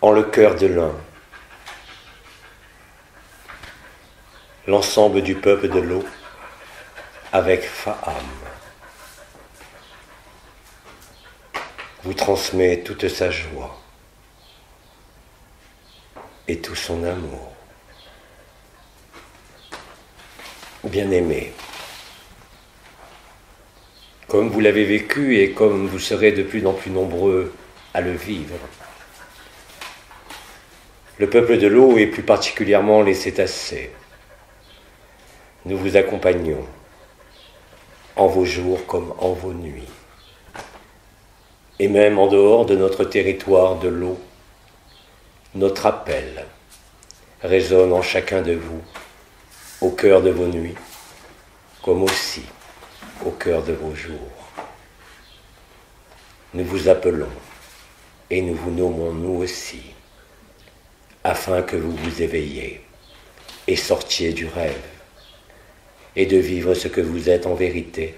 en le cœur de l'un. L'ensemble du peuple de l'eau avec Fa'am vous transmet toute sa joie et tout son amour. Bien-aimés, comme vous l'avez vécu et comme vous serez de plus en plus nombreux à le vivre, le peuple de l'eau et plus particulièrement les cétacés, nous vous accompagnons en vos jours comme en vos nuits. Et même en dehors de notre territoire de l'eau, notre appel résonne en chacun de vous, au cœur de vos nuits, comme aussi au cœur de vos jours. Nous vous appelons et nous vous nommons nous aussi, afin que vous vous éveilliez et sortiez du rêve, et de vivre ce que vous êtes en vérité,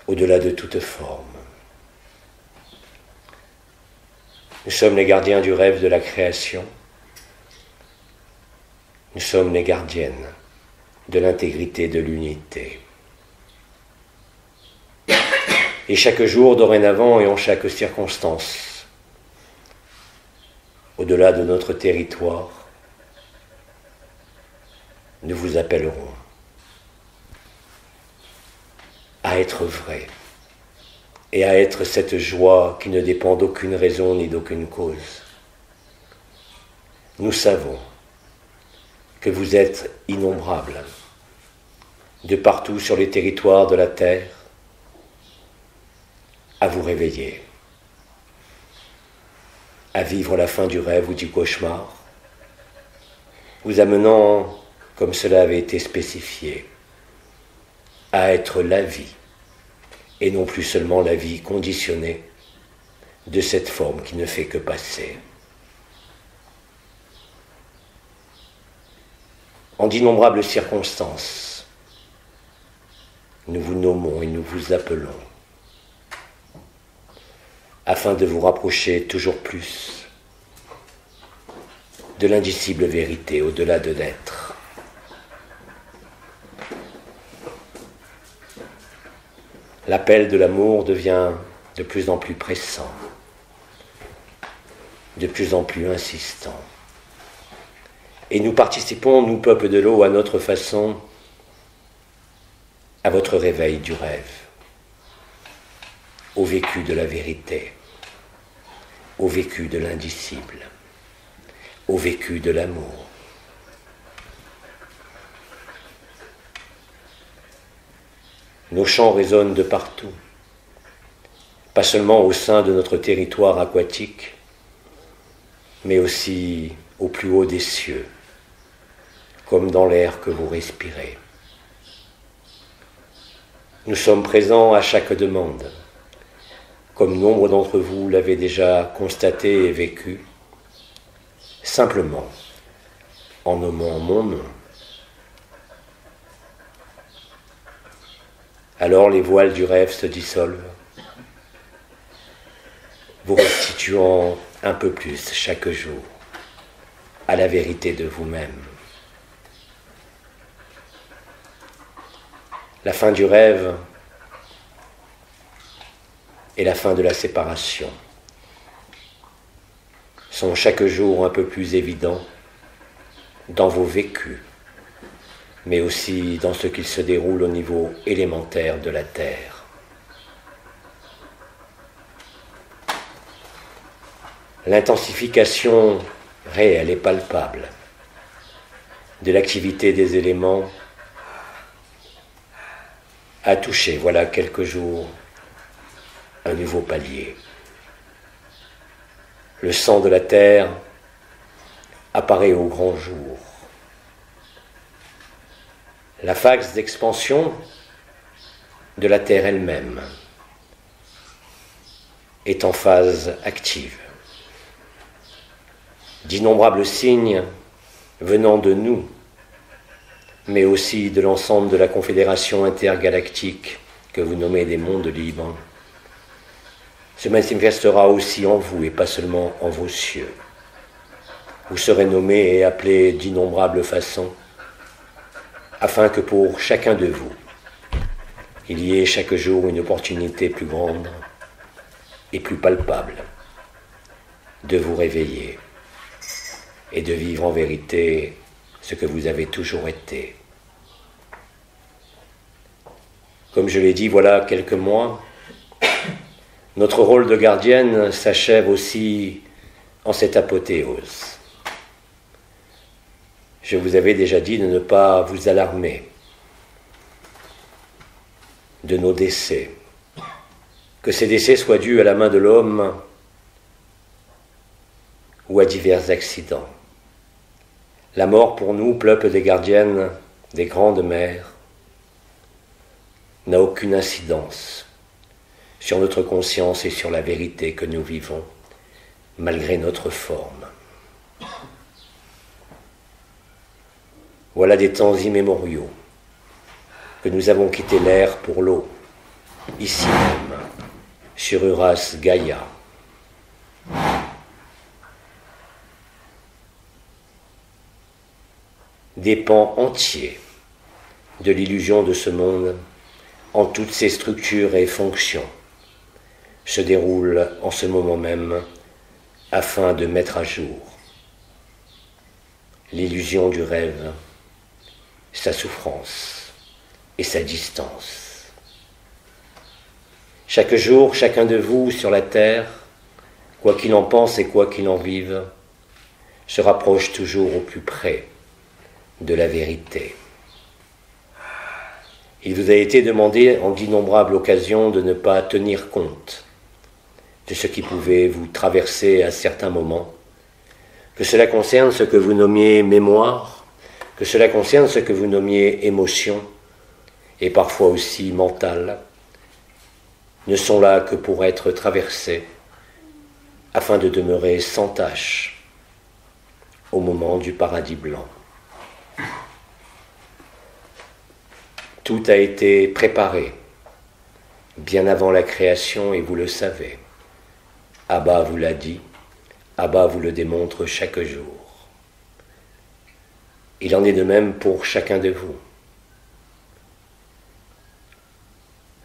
au-delà de toute forme. Nous sommes les gardiens du rêve de la création. Nous sommes les gardiennes de l'intégrité de l'unité. Et chaque jour, dorénavant et en chaque circonstance, au-delà de notre territoire, nous vous appellerons à être vrais et à être cette joie qui ne dépend d'aucune raison ni d'aucune cause. Nous savons que vous êtes innombrables, de partout sur les territoires de la terre, à vous réveiller, à vivre la fin du rêve ou du cauchemar, vous amenant, comme cela avait été spécifié, à être la vie, et non plus seulement la vie conditionnée de cette forme qui ne fait que passer. En d'innombrables circonstances, nous vous nommons et nous vous appelons, afin de vous rapprocher toujours plus de l'indicible vérité au-delà de l'être. L'appel de l'amour devient de plus en plus pressant, de plus en plus insistant. Et nous participons, nous, peuple de l'eau, à notre façon, à votre réveil du rêve, au vécu de la vérité, au vécu de l'indicible, au vécu de l'amour. Nos chants résonnent de partout, pas seulement au sein de notre territoire aquatique, mais aussi au plus haut des cieux, comme dans l'air que vous respirez. Nous sommes présents à chaque demande, comme nombre d'entre vous l'avaient déjà constaté et vécu, simplement en nommant mon nom. Alors les voiles du rêve se dissolvent, vous restituant un peu plus chaque jour à la vérité de vous-même. La fin du rêve et la fin de la séparation sont chaque jour un peu plus évidents dans vos vécus, mais aussi dans ce qu'il se déroule au niveau élémentaire de la Terre. L'intensification réelle et palpable de l'activité des éléments a touché, voilà quelques jours, un nouveau palier. Le sang de la terre apparaît au grand jour. La phase d'expansion de la terre elle-même est en phase active. D'innombrables signes venant de nous, mais aussi de l'ensemble de la confédération intergalactique que vous nommez des mondes libres, se manifestera aussi en vous et pas seulement en vos cieux. Vous serez nommés et appelés d'innombrables façons, afin que pour chacun de vous, il y ait chaque jour une opportunité plus grande et plus palpable de vous réveiller et de vivre en vérité ce que vous avez toujours été. Comme je l'ai dit, voilà quelques mois, notre rôle de gardienne s'achève aussi en cette apothéose. Je vous avais déjà dit de ne pas vous alarmer de nos décès, que ces décès soient dus à la main de l'homme ou à divers accidents. La mort pour nous, peuple des gardiennes, des grandes mères, n'a aucune incidence sur notre conscience et sur la vérité que nous vivons, malgré notre forme. Voilà des temps immémoriaux que nous avons quitté l'air pour l'eau, ici même, sur Uras Gaïa. Des pans entiers de l'illusion de ce monde, en toutes ses structures et fonctions, se déroulent en ce moment même afin de mettre à jour l'illusion du rêve, sa souffrance et sa distance. Chaque jour, chacun de vous sur la terre, quoi qu'il en pense et quoi qu'il en vive, se rapproche toujours au plus près de la vérité. Il vous a été demandé en d'innombrables occasions de ne pas tenir compte de ce qui pouvait vous traverser à certains moments, que cela concerne ce que vous nommiez mémoire, que cela concerne ce que vous nommiez émotion, et parfois aussi mental, ne sont là que pour être traversés, afin de demeurer sans tache au moment du paradis blanc. Tout a été préparé bien avant la création et vous le savez. Abba vous l'a dit, Abba vous le démontre chaque jour. Il en est de même pour chacun de vous.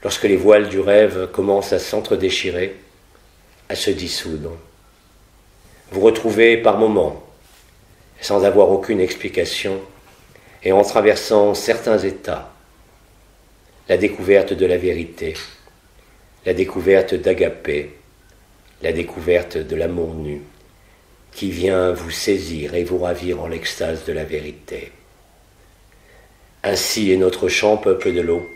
Lorsque les voiles du rêve commencent à s'entre-déchirer, à se dissoudre, vous retrouvez par moments, sans avoir aucune explication, et en traversant certains états, la découverte de la vérité, la découverte d'Agapé, la découverte de l'amour nu, qui vient vous saisir et vous ravir en l'extase de la vérité. Ainsi est notre chant, peuple de l'eau,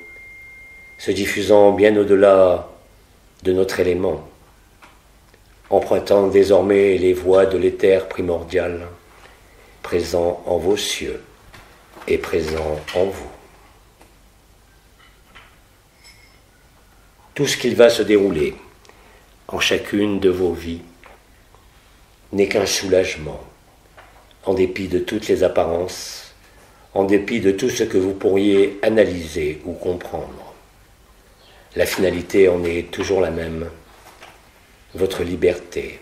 se diffusant bien au-delà de notre élément, empruntant désormais les voies de l'éther primordial, présent en vos cieux et présent en vous. Tout ce qu'il va se dérouler en chacune de vos vies n'est qu'un soulagement, en dépit de toutes les apparences, en dépit de tout ce que vous pourriez analyser ou comprendre. La finalité en est toujours la même, votre liberté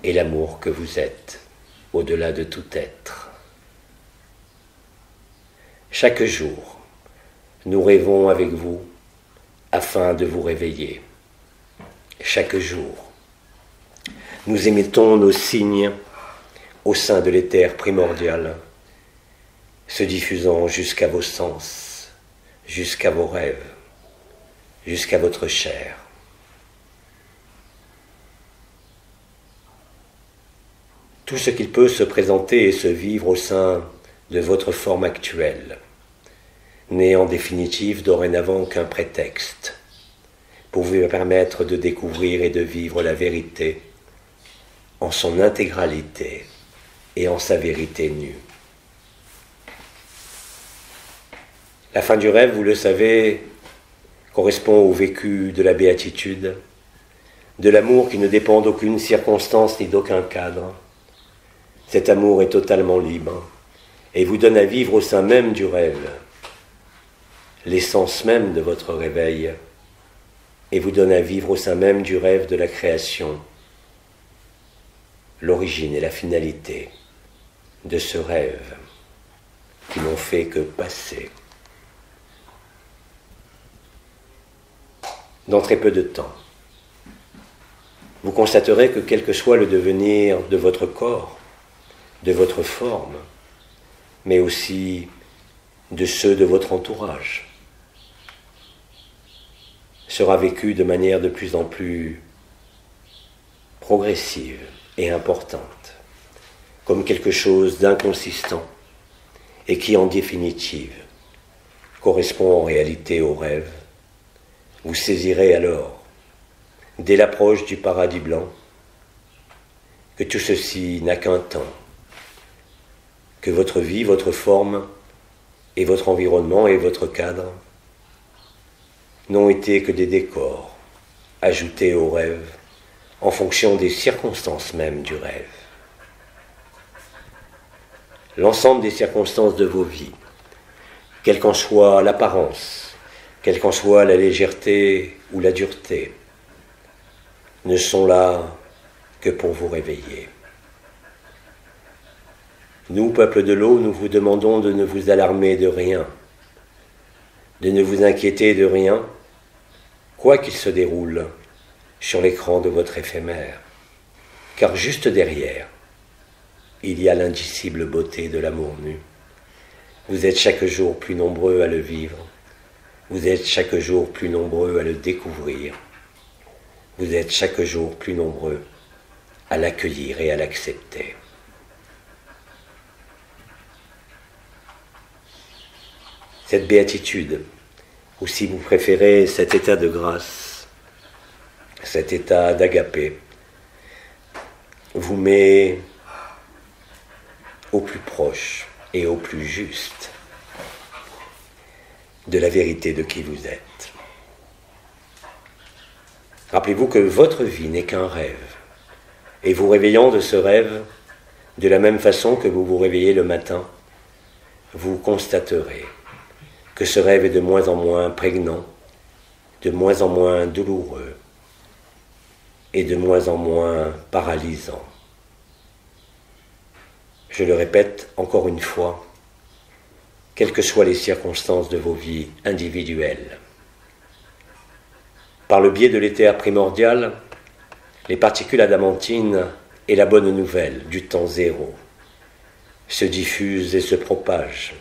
et l'amour que vous êtes, au-delà de tout être. Chaque jour, nous rêvons avec vous afin de vous réveiller. Chaque jour, nous émettons nos signes au sein de l'éther primordial, se diffusant jusqu'à vos sens, jusqu'à vos rêves, jusqu'à votre chair. Tout ce qu'il peut se présenter et se vivre au sein de votre forme actuelle n'est en définitive dorénavant qu'un prétexte pour vous permettre de découvrir et de vivre la vérité en son intégralité et en sa vérité nue. La fin du rêve, vous le savez, correspond au vécu de la béatitude, de l'amour qui ne dépend d'aucune circonstance ni d'aucun cadre. Cet amour est totalement libre et vous donne à vivre au sein même du rêve, l'essence même de votre réveil, et vous donne à vivre au sein même du rêve de la création, l'origine et la finalité de ce rêve qui n'ont fait que passer. Dans très peu de temps, vous constaterez que quel que soit le devenir de votre corps, de votre forme, mais aussi de ceux de votre entourage, sera vécu de manière de plus en plus progressive et importante, comme quelque chose d'inconsistant et qui, en définitive, correspond en réalité au rêve. Vous saisirez alors, dès l'approche du paradis blanc, que tout ceci n'a qu'un temps, que votre vie, votre forme et votre environnement et votre cadre n'ont été que des décors ajoutés au rêve en fonction des circonstances mêmes du rêve. L'ensemble des circonstances de vos vies, quelle qu'en soit l'apparence, quelle qu'en soit la légèreté ou la dureté, ne sont là que pour vous réveiller. Nous, peuple de l'eau, nous vous demandons de ne vous alarmer de rien, de ne vous inquiéter de rien, quoi qu'il se déroule sur l'écran de votre éphémère, car juste derrière, il y a l'indicible beauté de l'amour nu. Vous êtes chaque jour plus nombreux à le vivre, vous êtes chaque jour plus nombreux à le découvrir, vous êtes chaque jour plus nombreux à l'accueillir et à l'accepter. Cette béatitude, ou si vous préférez cet état de grâce, cet état d'agapé, vous met au plus proche et au plus juste de la vérité de qui vous êtes. Rappelez-vous que votre vie n'est qu'un rêve, et vous réveillant de ce rêve, de la même façon que vous vous réveillez le matin, vous constaterez que ce rêve est de moins en moins prégnant, de moins en moins douloureux et de moins en moins paralysant. Je le répète encore une fois, quelles que soient les circonstances de vos vies individuelles, par le biais de l'éther primordial, les particules adamantines et la bonne nouvelle du temps zéro se diffusent et se propagent,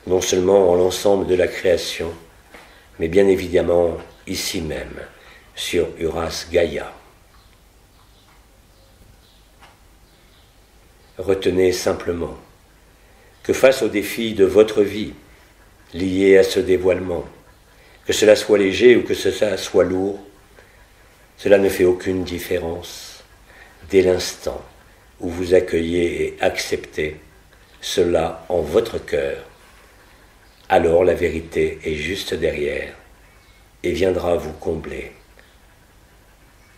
non seulement en l'ensemble de la création, mais bien évidemment ici même, sur Uras Gaïa. Retenez simplement que face aux défis de votre vie, liés à ce dévoilement, que cela soit léger ou que cela soit lourd, cela ne fait aucune différence dès l'instant où vous accueillez et acceptez cela en votre cœur. Alors la vérité est juste derrière et viendra vous combler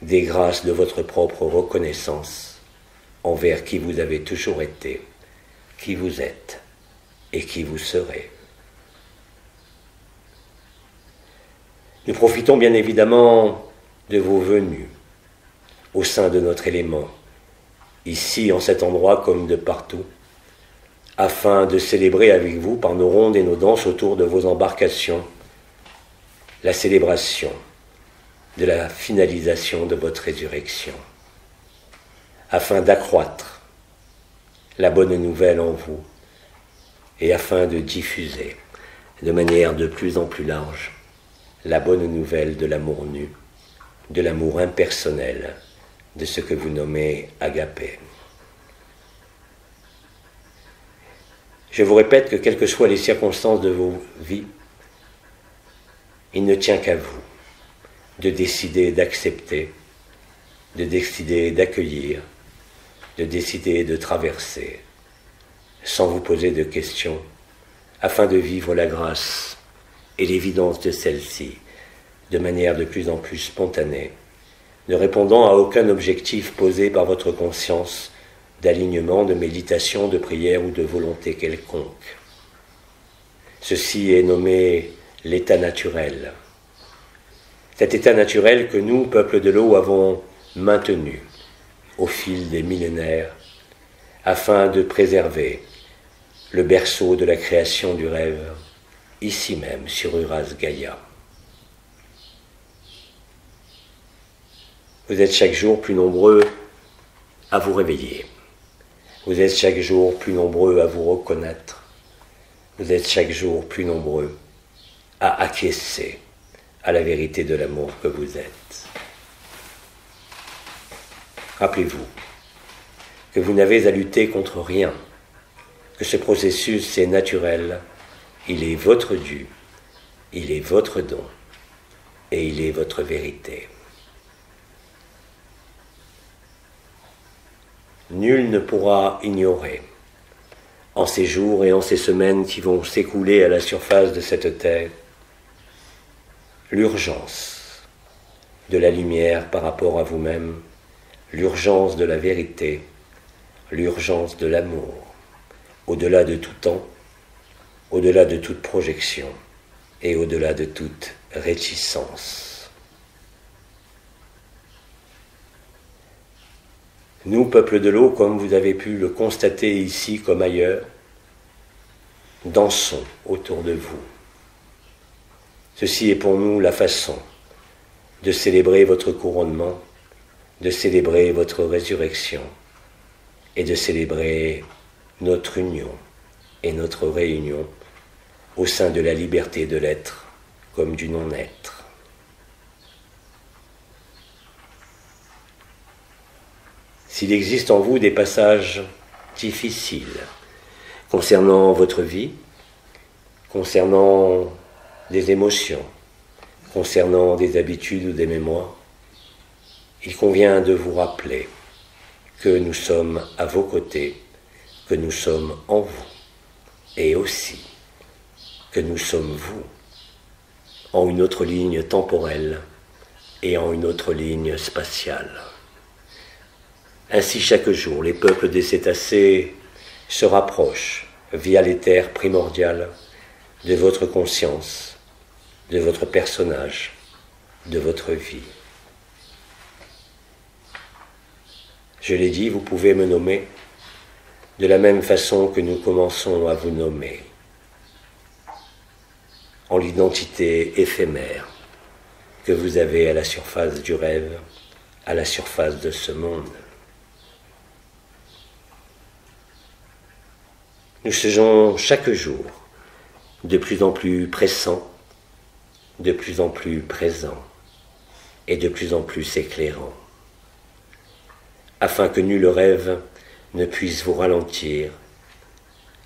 des grâces de votre propre reconnaissance envers qui vous avez toujours été, qui vous êtes et qui vous serez. Nous profitons bien évidemment de vos venues au sein de notre élément, ici en cet endroit comme de partout, afin de célébrer avec vous par nos rondes et nos danses autour de vos embarcations la célébration de la finalisation de votre résurrection, afin d'accroître la bonne nouvelle en vous et afin de diffuser de manière de plus en plus large la bonne nouvelle de l'amour nu, de l'amour impersonnel, de ce que vous nommez agapé. Je vous répète que quelles que soient les circonstances de vos vies, il ne tient qu'à vous de décider d'accepter, de décider d'accueillir, de décider de traverser, sans vous poser de questions, afin de vivre la grâce et l'évidence de celle-ci de manière de plus en plus spontanée, ne répondant à aucun objectif posé par votre conscience d'alignement, de méditation, de prière ou de volonté quelconque. Ceci est nommé l'état naturel, Cet état naturel que nous, peuple de l'eau, avons maintenu au fil des millénaires afin de préserver le berceau de la création du rêve, ici même sur Uras Gaïa. Vous êtes chaque jour plus nombreux à vous réveiller. Vous êtes chaque jour plus nombreux à vous reconnaître. Vous êtes chaque jour plus nombreux à acquiescer à la vérité de l'amour que vous êtes. Rappelez-vous que vous n'avez à lutter contre rien, que ce processus est naturel, il est votre dû, il est votre don et il est votre vérité. Nul ne pourra ignorer, en ces jours et en ces semaines qui vont s'écouler à la surface de cette terre, l'urgence de la lumière par rapport à vous-même, l'urgence de la vérité, l'urgence de l'amour, au-delà de tout temps, au-delà de toute projection et au-delà de toute réticence. Nous, peuple de l'eau, comme vous avez pu le constater ici comme ailleurs, dansons autour de vous. Ceci est pour nous la façon de célébrer votre couronnement, de célébrer votre résurrection et de célébrer notre union et notre réunion au sein de la liberté de l'être comme du non-être. S'il existe en vous des passages difficiles concernant votre vie, concernant des émotions, concernant des habitudes ou des mémoires, il convient de vous rappeler que nous sommes à vos côtés, que nous sommes en vous, et aussi que nous sommes vous, en une autre ligne temporelle et en une autre ligne spatiale. Ainsi, chaque jour, les peuples des cétacés se rapprochent, via l'éther primordial, de votre conscience, de votre personnage, de votre vie. Je l'ai dit, vous pouvez me nommer de la même façon que nous commençons à vous nommer, en l'identité éphémère que vous avez à la surface du rêve, à la surface de ce monde. Nous faisons chaque jour de plus en plus pressants, de plus en plus présents et de plus en plus éclairants, afin que nul rêve ne puisse vous ralentir,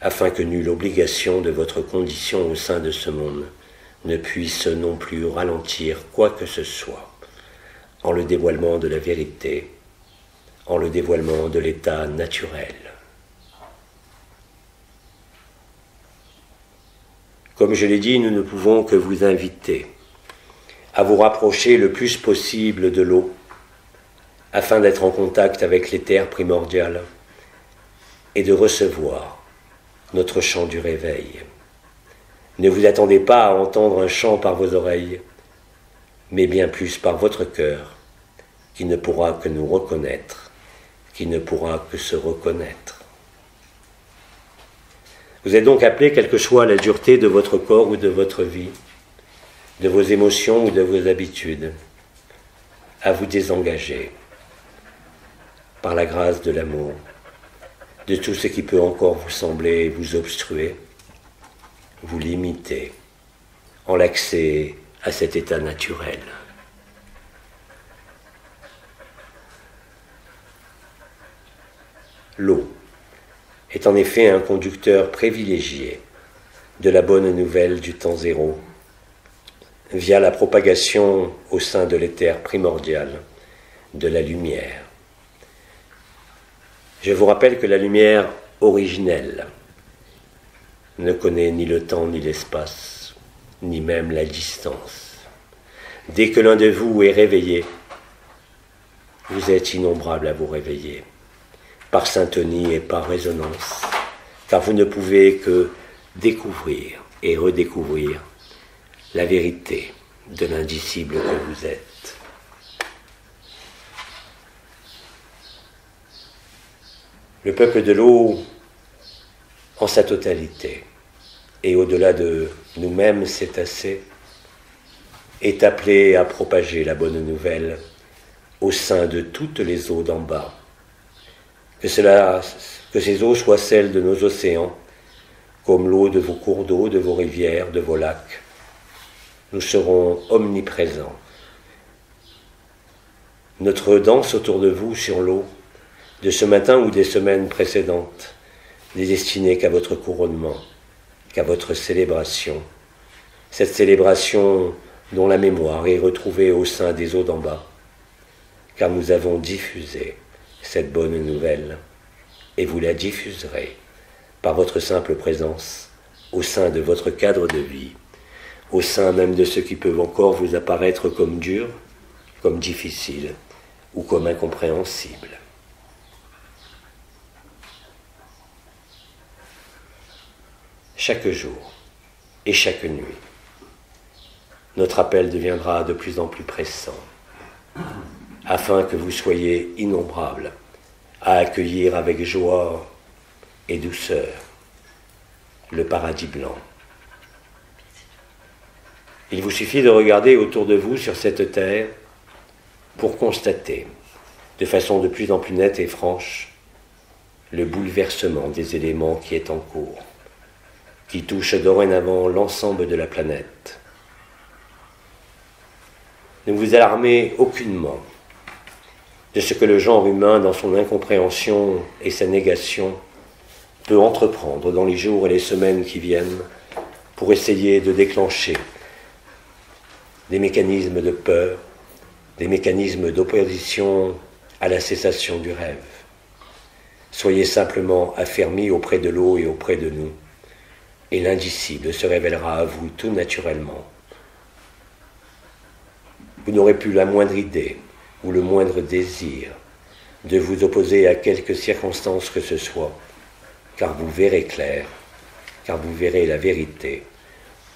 afin que nulle obligation de votre condition au sein de ce monde ne puisse non plus ralentir quoi que ce soit, en le dévoilement de la vérité, en le dévoilement de l'état naturel. Comme je l'ai dit, nous ne pouvons que vous inviter à vous rapprocher le plus possible de l'eau, afin d'être en contact avec l'éther primordial et de recevoir notre chant du réveil. Ne vous attendez pas à entendre un chant par vos oreilles, mais bien plus par votre cœur, qui ne pourra que nous reconnaître, qui ne pourra que se reconnaître. Vous êtes donc appelé, quelle que soit la dureté de votre corps ou de votre vie, de vos émotions ou de vos habitudes, à vous désengager, par la grâce de l'amour, de tout ce qui peut encore vous sembler vous obstruer, vous limiter, en l'accès à cet état naturel. L'eau est en effet un conducteur privilégié de la bonne nouvelle du temps zéro, via la propagation au sein de l'éther primordial de la lumière. Je vous rappelle que la lumière originelle ne connaît ni le temps ni l'espace, ni même la distance. Dès que l'un de vous est réveillé, vous êtes innombrables à vous réveiller, par syntonie et par résonance, car vous ne pouvez que découvrir et redécouvrir la vérité de l'indicible que vous êtes. Le peuple de l'eau, en sa totalité, et au-delà de nous-mêmes cétacés, est appelé à propager la bonne nouvelle au sein de toutes les eaux d'en bas. Que ces eaux soient celles de nos océans, comme l'eau de vos cours d'eau, de vos rivières, de vos lacs. Nous serons omniprésents. Notre danse autour de vous sur l'eau, de ce matin ou des semaines précédentes, n'est destinée qu'à votre couronnement, qu'à votre célébration. Cette célébration dont la mémoire est retrouvée au sein des eaux d'en bas, car nous avons diffusé cette bonne nouvelle, et vous la diffuserez par votre simple présence au sein de votre cadre de vie, au sein même de ce qui peut encore vous apparaître comme dur, comme difficile ou comme incompréhensible. Chaque jour et chaque nuit, notre appel deviendra de plus en plus pressant, afin que vous soyez innombrables à accueillir avec joie et douceur le paradis blanc. Il vous suffit de regarder autour de vous sur cette terre pour constater, de façon de plus en plus nette et franche, le bouleversement des éléments qui est en cours, qui touche dorénavant l'ensemble de la planète. Ne vous alarmez aucunement de ce que le genre humain, dans son incompréhension et sa négation, peut entreprendre dans les jours et les semaines qui viennent pour essayer de déclencher des mécanismes de peur, des mécanismes d'opposition à la cessation du rêve. Soyez simplement affermis auprès de l'eau et auprès de nous, et l'indicible se révélera à vous tout naturellement. Vous n'aurez plus la moindre idée ou le moindre désir de vous opposer à quelque circonstance que ce soit, car vous verrez clair, car vous verrez la vérité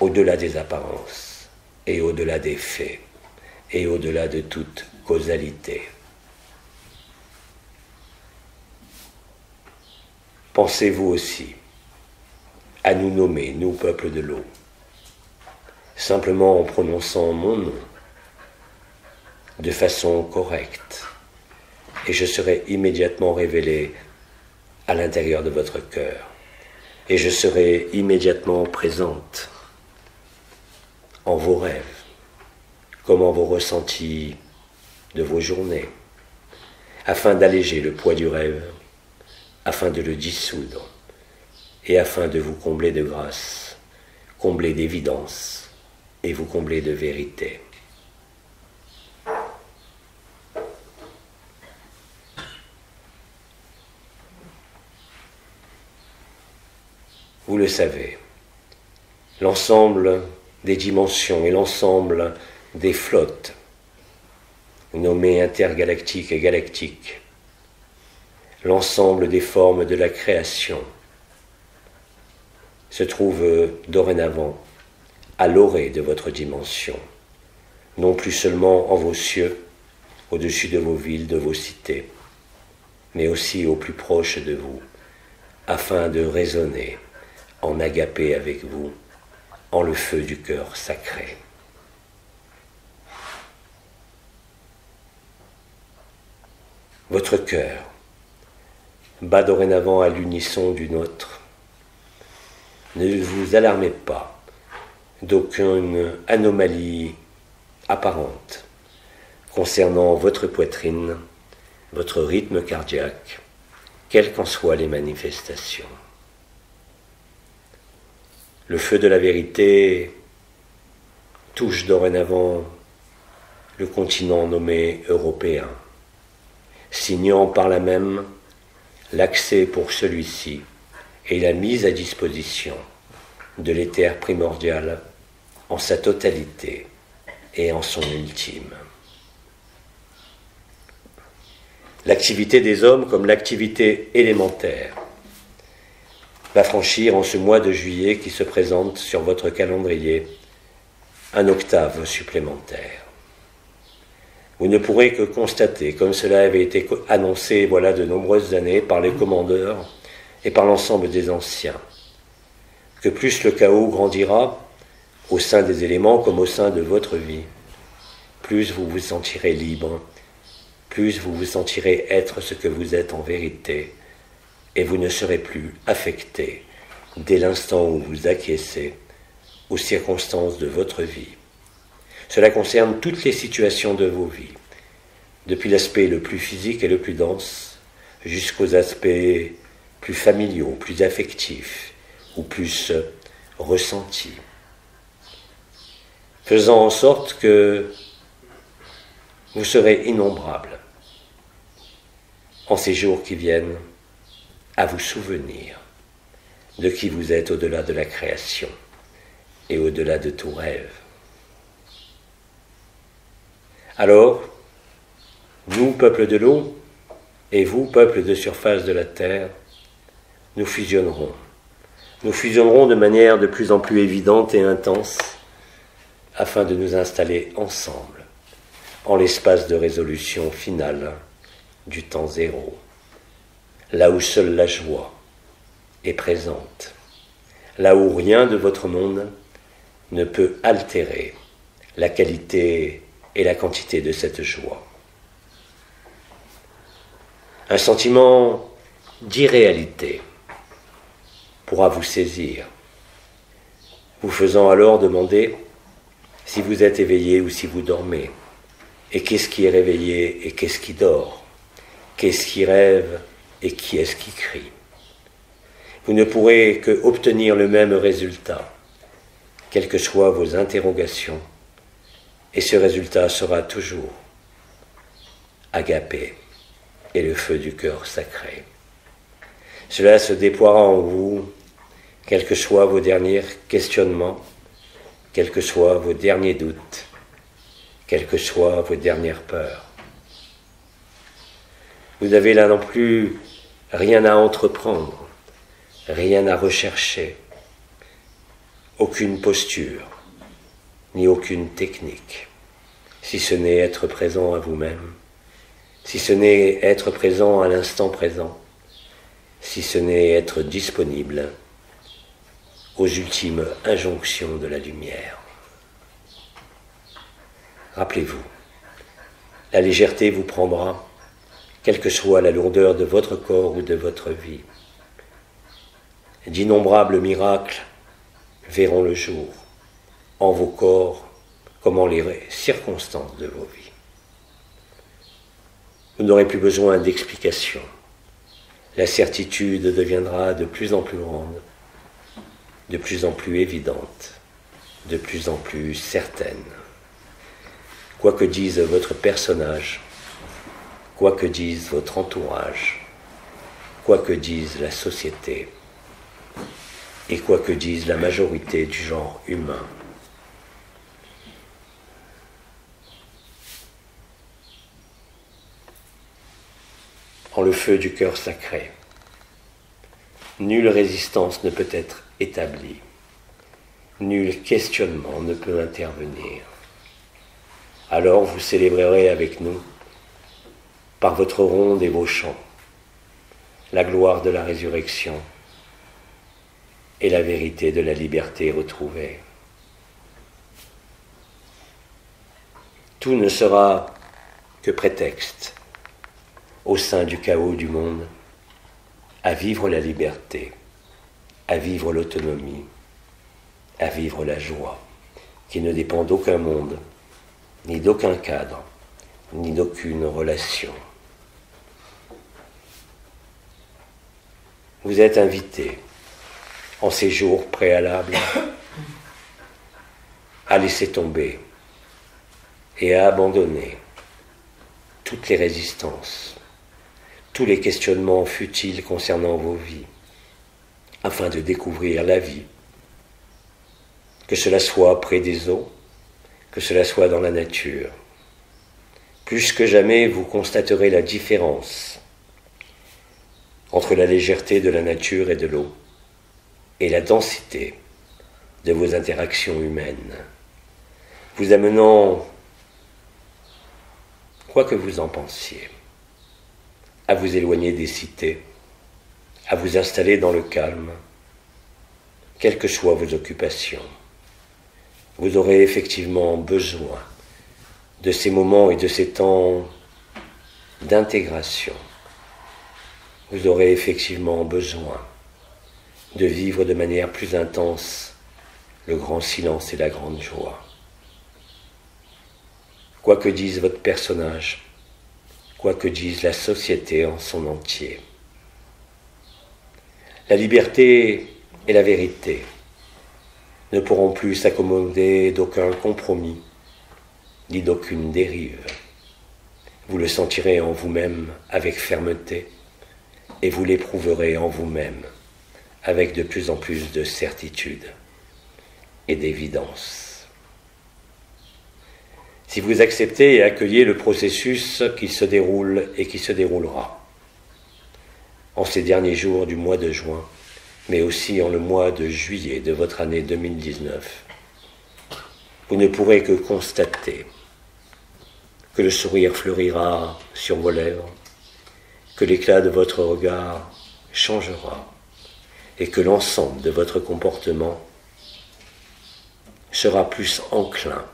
au-delà des apparences et au-delà des faits et au-delà de toute causalité. Pensez-vous aussi à nous nommer, nous, peuple de l'eau, simplement en prononçant mon nom, de façon correcte, et je serai immédiatement révélé à l'intérieur de votre cœur, et je serai immédiatement présente en vos rêves, comme en vos ressentis de vos journées, afin d'alléger le poids du rêve, afin de le dissoudre, et afin de vous combler de grâce, combler d'évidence, et vous combler de vérité. Vous le savez, l'ensemble des dimensions et l'ensemble des flottes, nommées intergalactiques et galactiques, l'ensemble des formes de la création, se trouve dorénavant à l'orée de votre dimension, non plus seulement en vos cieux, au-dessus de vos villes, de vos cités, mais aussi au plus proche de vous, afin de résonner en agapé avec vous, en le feu du cœur sacré. Votre cœur bat dorénavant à l'unisson du nôtre. Ne vous alarmez pas d'aucune anomalie apparente concernant votre poitrine, votre rythme cardiaque, quelles qu'en soient les manifestations. Le feu de la vérité touche dorénavant le continent nommé européen, signant par là même l'accès pour celui-ci et la mise à disposition de l'éther primordial en sa totalité et en son ultime. L'activité des hommes comme l'activité élémentaire va franchir en ce mois de juillet qui se présente sur votre calendrier un octave supplémentaire. Vous ne pourrez que constater, comme cela avait été annoncé voilà de nombreuses années par les commandeurs et par l'ensemble des anciens, que plus le chaos grandira au sein des éléments comme au sein de votre vie, plus vous vous sentirez libre, plus vous vous sentirez être ce que vous êtes en vérité, et vous ne serez plus affecté dès l'instant où vous acquiescez aux circonstances de votre vie. Cela concerne toutes les situations de vos vies, depuis l'aspect le plus physique et le plus dense, jusqu'aux aspects plus familiaux, plus affectifs ou plus ressentis, faisant en sorte que vous serez innombrables en ces jours qui viennent à vous souvenir de qui vous êtes au-delà de la création et au-delà de tout rêve. Alors, nous, peuple de l'eau, et vous, peuple de surface de la terre, nous fusionnerons. Nous fusionnerons de manière de plus en plus évidente et intense afin de nous installer ensemble en l'espace de résolution finale du temps zéro, là où seule la joie est présente, là où rien de votre monde ne peut altérer la qualité et la quantité de cette joie. Un sentiment d'irréalité pourra vous saisir, vous faisant alors demander si vous êtes éveillé ou si vous dormez, et qu'est-ce qui est réveillé et qu'est-ce qui dort, qu'est-ce qui rêve et qui est-ce qui crie. Vous ne pourrez que obtenir le même résultat, quelles que soient vos interrogations, et ce résultat sera toujours agapé et le feu du cœur sacré. Cela se déploiera en vous, quels que soient vos derniers questionnements, quels que soient vos derniers doutes, quelles que soient vos dernières peurs. Vous n'avez là non plus rien à entreprendre, rien à rechercher, aucune posture, ni aucune technique, si ce n'est être présent à vous-même, si ce n'est être présent à l'instant présent, si ce n'est être disponible aux ultimes injonctions de la lumière. Rappelez-vous, la légèreté vous prendra, quelle que soit la lourdeur de votre corps ou de votre vie. D'innombrables miracles verront le jour, en vos corps comme en les circonstances de vos vies. Vous n'aurez plus besoin d'explications. La certitude deviendra de plus en plus grande, de plus en plus évidente, de plus en plus certaine. Quoi que dise votre personnage, quoi que dise votre entourage, quoi que dise la société, et quoi que dise la majorité du genre humain, en le feu du cœur sacré, nulle résistance ne peut être établie, nul questionnement ne peut intervenir. Alors vous célébrerez avec nous, par votre ronde et vos chants, la gloire de la résurrection et la vérité de la liberté retrouvée. Tout ne sera que prétexte, au sein du chaos du monde, à vivre la liberté, à vivre l'autonomie, à vivre la joie, qui ne dépend d'aucun monde, ni d'aucun cadre, ni d'aucune relation. Vous êtes invités, en ces jours préalables, à laisser tomber et à abandonner toutes les résistances, tous les questionnements futiles concernant vos vies, afin de découvrir la vie, que cela soit près des eaux, que cela soit dans la nature. Plus que jamais, vous constaterez la différence entre la légèreté de la nature et de l'eau et la densité de vos interactions humaines. vous amenant, quoi que vous en pensiez, à vous éloigner des cités, à vous installer dans le calme, quelles que soient vos occupations. Vous aurez effectivement besoin de ces moments et de ces temps d'intégration. Vous aurez effectivement besoin de vivre de manière plus intense le grand silence et la grande joie. Quoi que dise votre personnage, quoi que dise la société en son entier, la liberté et la vérité ne pourront plus s'accommoder d'aucun compromis, ni d'aucune dérive. Vous le sentirez en vous-même avec fermeté, et vous l'éprouverez en vous-même avec de plus en plus de certitude et d'évidence. Si vous acceptez et accueillez le processus qui se déroule et qui se déroulera en ces derniers jours du mois de juin, mais aussi en le mois de juillet de votre année 2019, vous ne pourrez que constater que le sourire fleurira sur vos lèvres, que l'éclat de votre regard changera et que l'ensemble de votre comportement sera plus enclin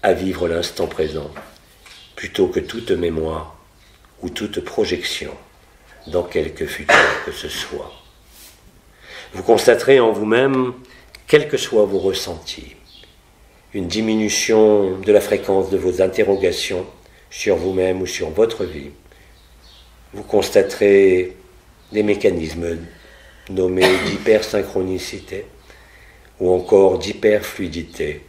à vivre l'instant présent plutôt que toute mémoire ou toute projection dans quelque futur que ce soit. Vous constaterez en vous-même, quels que soient vos ressentis, une diminution de la fréquence de vos interrogations sur vous-même ou sur votre vie. Vous constaterez des mécanismes nommés d'hypersynchronicité ou encore d'hyperfluidité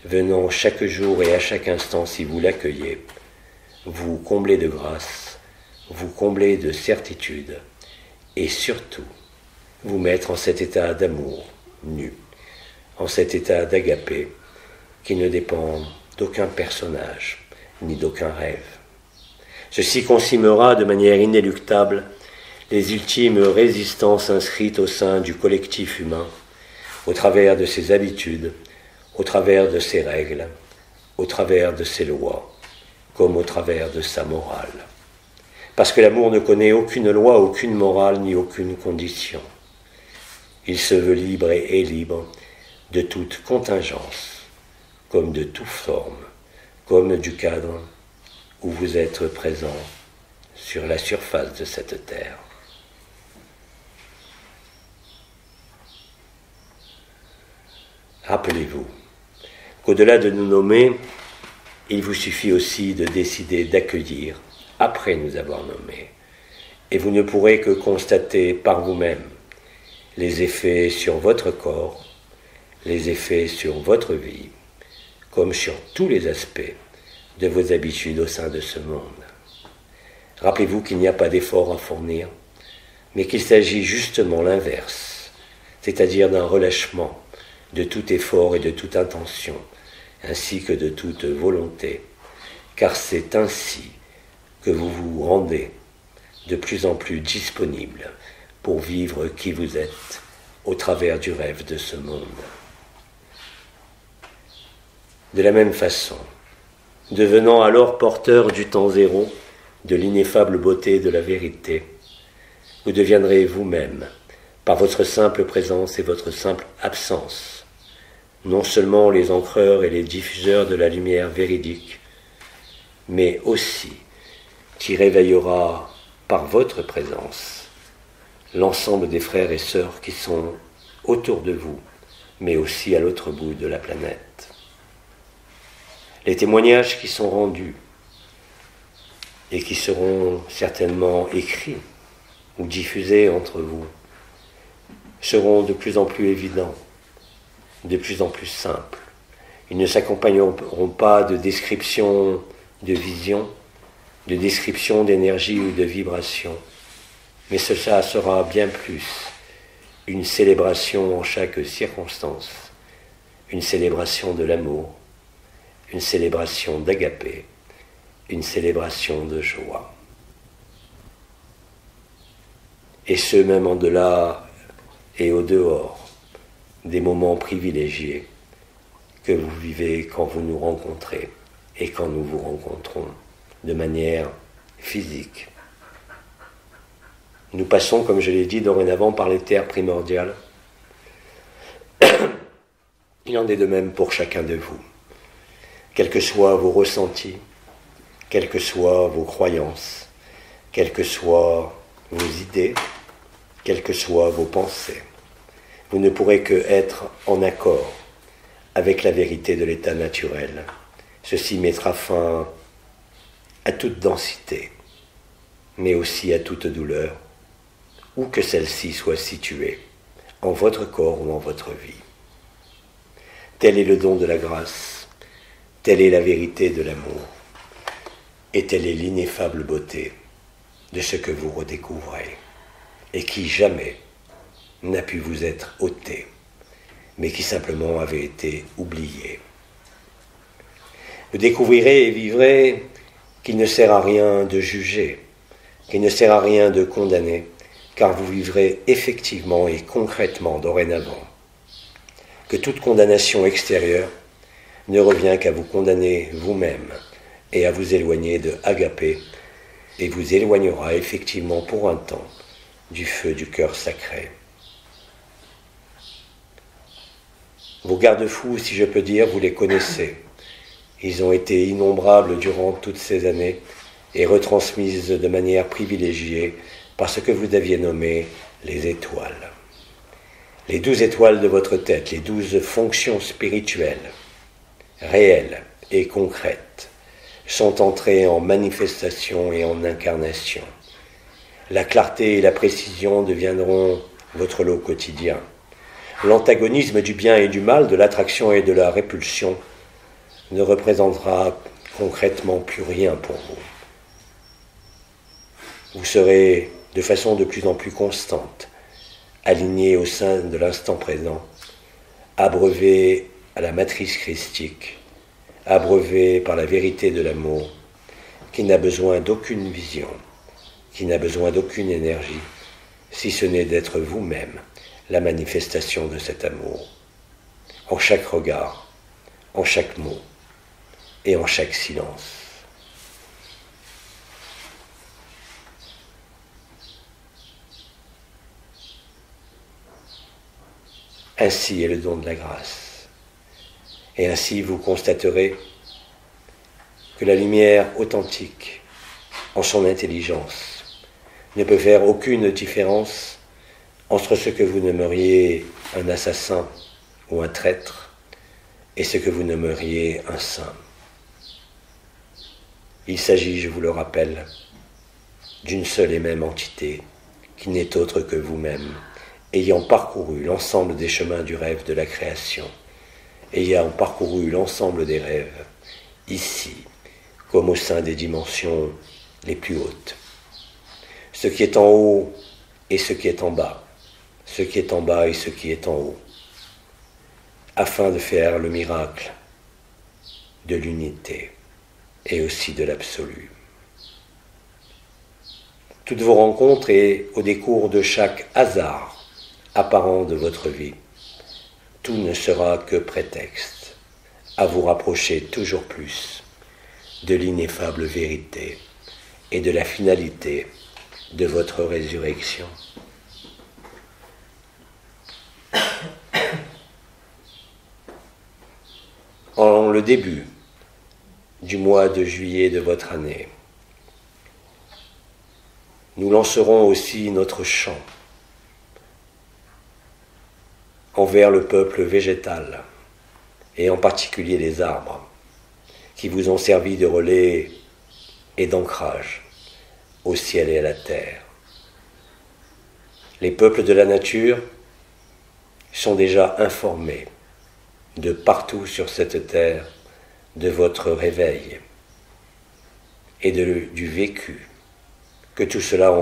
venant chaque jour et à chaque instant, si vous l'accueillez, vous combler de grâce, vous combler de certitude et surtout vous mettre en cet état d'amour nu, en cet état d'agapé qui ne dépend d'aucun personnage ni d'aucun rêve. Ceci consumera de manière inéluctable les ultimes résistances inscrites au sein du collectif humain, au travers de ses habitudes, au travers de ses règles, au travers de ses lois, comme au travers de sa morale. Parce que l'amour ne connaît aucune loi, aucune morale, ni aucune condition. Il se veut libre et est libre de toute contingence, comme de toute forme, comme du cadre où vous êtes présent sur la surface de cette terre. Rappelez-vous qu'au-delà de nous nommer, il vous suffit aussi de décider d'accueillir après nous avoir nommés. Et vous ne pourrez que constater par vous-même les effets sur votre corps, les effets sur votre vie, comme sur tous les aspects de vos habitudes au sein de ce monde. Rappelez-vous qu'il n'y a pas d'effort à fournir, mais qu'il s'agit justement l'inverse, c'est-à-dire d'un relâchement de tout effort et de toute intention, ainsi que de toute volonté, car c'est ainsi que vous vous rendez de plus en plus disponible pour vivre qui vous êtes au travers du rêve de ce monde. De la même façon, devenant alors porteur du temps zéro, de l'ineffable beauté de la vérité, vous deviendrez vous-même, par votre simple présence et votre simple absence, non seulement les ancreurs et les diffuseurs de la lumière véridique, mais aussi qui réveillera par votre présence l'ensemble des frères et sœurs qui sont autour de vous, mais aussi à l'autre bout de la planète. Les témoignages qui sont rendus et qui seront certainement écrits ou diffusés entre vous seront de plus en plus évidents, de plus en plus simples. Ils ne s'accompagneront pas de descriptions de vision, de descriptions d'énergie ou de vibration, mais cela sera bien plus une célébration en chaque circonstance, une célébration de l'amour, une célébration d'agapé, une célébration de joie. Et ce, même en delà et au dehors des moments privilégiés que vous vivez quand vous nous rencontrez et quand nous vous rencontrons de manière physique. Nous passons, comme je l'ai dit dorénavant, par les terres primordiales. Il en est de même pour chacun de vous. Quels que soient vos ressentis, quelles que soient vos croyances, quelles que soient vos idées, quelles que soient vos pensées, vous ne pourrez que être en accord avec la vérité de l'état naturel. Ceci mettra fin à toute densité, mais aussi à toute douleur, où que celle-ci soit située, en votre corps ou en votre vie. Tel est le don de la grâce, telle est la vérité de l'amour, et telle est l'ineffable beauté de ce que vous redécouvrez, et qui jamais n'a pu vous être ôté, mais qui simplement avait été oublié. Vous découvrirez et vivrez qu'il ne sert à rien de juger, qu'il ne sert à rien de condamner, car vous vivrez effectivement et concrètement dorénavant que toute condamnation extérieure ne revient qu'à vous condamner vous-même et à vous éloigner de Agapé, et vous éloignera effectivement pour un temps du feu du cœur sacré. Vos garde-fous, si je peux dire, vous les connaissez. Ils ont été innombrables durant toutes ces années et retransmises de manière privilégiée par ce que vous aviez nommé les étoiles. Les 12 étoiles de votre tête, les 12 fonctions spirituelles, réelles et concrètes, sont entrées en manifestation et en incarnation. La clarté et la précision deviendront votre lot quotidien. L'antagonisme du bien et du mal, de l'attraction et de la répulsion, ne représentera concrètement plus rien pour vous. Vous serez de façon de plus en plus constante, aligné au sein de l'instant présent, abreuvé à la matrice christique, abreuvé par la vérité de l'amour, qui n'a besoin d'aucune vision, qui n'a besoin d'aucune énergie, si ce n'est d'être vous-même la manifestation de cet amour, en chaque regard, en chaque mot et en chaque silence. Ainsi est le don de la grâce. Et ainsi vous constaterez que la lumière authentique, en son intelligence, ne peut faire aucune différence entre ce que vous nommeriez un assassin ou un traître et ce que vous nommeriez un saint. Il s'agit, je vous le rappelle, d'une seule et même entité qui n'est autre que vous-même, ayant parcouru l'ensemble des chemins du rêve de la création, ayant parcouru l'ensemble des rêves, ici, comme au sein des dimensions les plus hautes. Ce qui est en haut et ce qui est en bas, ce qui est en bas et ce qui est en haut, afin de faire le miracle de l'unité et aussi de l'absolu. Toutes vos rencontres et au décours de chaque hasard apparent de votre vie, tout ne sera que prétexte à vous rapprocher toujours plus de l'ineffable vérité et de la finalité de votre résurrection. En le début du mois de juillet de votre année, nous lancerons aussi notre chant envers le peuple végétal, et en particulier les arbres, qui vous ont servi de relais et d'ancrage au ciel et à la terre. Les peuples de la nature sont déjà informés de partout sur cette terre de votre réveil et du vécu que tout cela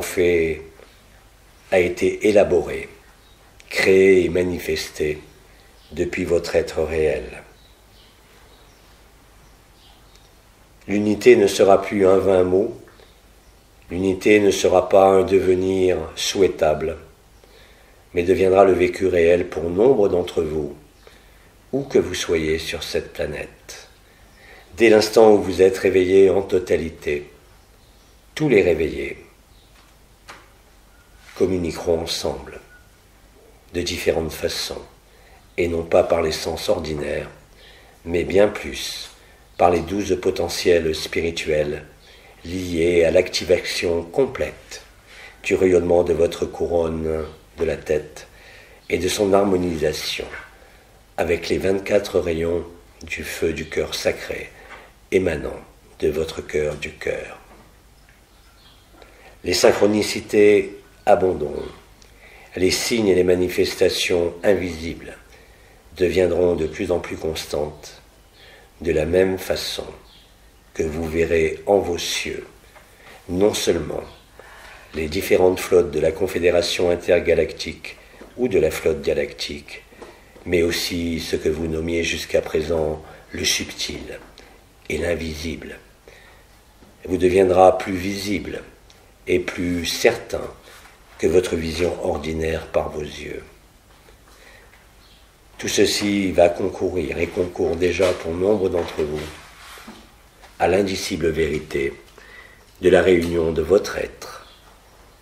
a été élaboré, créé et manifesté depuis votre être réel. L'unité ne sera plus un vain mot, l'unité ne sera pas un devenir souhaitable, mais deviendra le vécu réel pour nombre d'entre vous où que vous soyez sur cette planète. Dès l'instant où vous êtes réveillés en totalité, tous les réveillés communiqueront ensemble de différentes façons, et non pas par les sens ordinaires, mais bien plus par les 12 potentiels spirituels liés à l'activation complète du rayonnement de votre couronne de la tête et de son harmonisation avec les 24 rayons du feu du cœur sacré émanant de votre cœur du cœur. Les synchronicités abonderont, les signes et les manifestations invisibles deviendront de plus en plus constantes, de la même façon que vous verrez en vos cieux non seulement les différentes flottes de la Confédération intergalactique ou de la flotte galactique, mais aussi ce que vous nommiez jusqu'à présent le subtil et l'invisible, vous deviendra plus visible et plus certain que votre vision ordinaire par vos yeux. Tout ceci va concourir et concourt déjà pour nombre d'entre vous à l'indicible vérité de la réunion de votre être